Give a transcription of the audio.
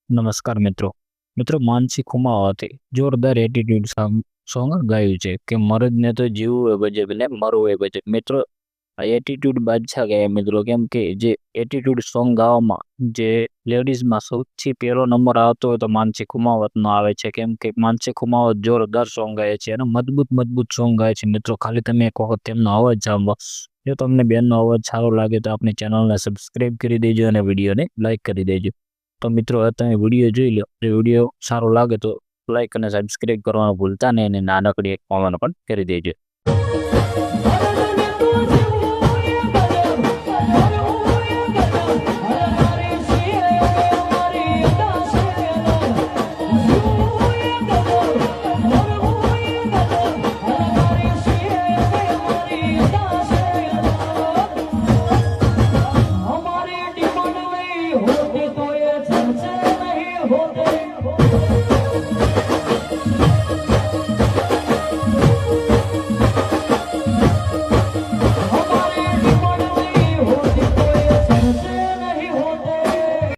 નમસ્કાર મિત્રો. મિત્રો, માનસી ખુમાવાથી જોરદાર એટીટ્યુડ સોંગ ગાયું છે કે મરદને તો જીવવું હોય બજે ને મરવું હોય બજે. મિત્રો, આ એટીટ્યુડ બાદશાહ કહેવાય મિત્રો, કેમ કે જે એટીટ્યુડ સોંગ ગાવામાં જે લેડીઝમાં સૌથી પહેલો નંબર આવતો હોય તો માનસી ખુમાવતનો આવે છે, કેમ કે માનસી ખુમાવત જોરદાર સોંગ ગાય છે અને મજબૂત મજબૂત સોંગ ગાય છે. મિત્રો, ખાલી તમે એક વખત તેમનો અવાજ સાંભળો. જો તમને બેનનો અવાજ સારો લાગે તો આપણી ચેનલને સબસ્ક્રાઇબ કરી દેજો અને વિડીયોને લાઈક કરી દેજો. તો મિત્રો, તમે વિડીયો જોઈ લો. જો વિડીયો સારો લાગે તો લાઈક અને સબસ્ક્રાઇબ કરવાનું ભૂલતા નહીં, અને નાનકડી એક કોમેન્ટ પણ કરી દેજો. होते तो ये छंचे नहीं होते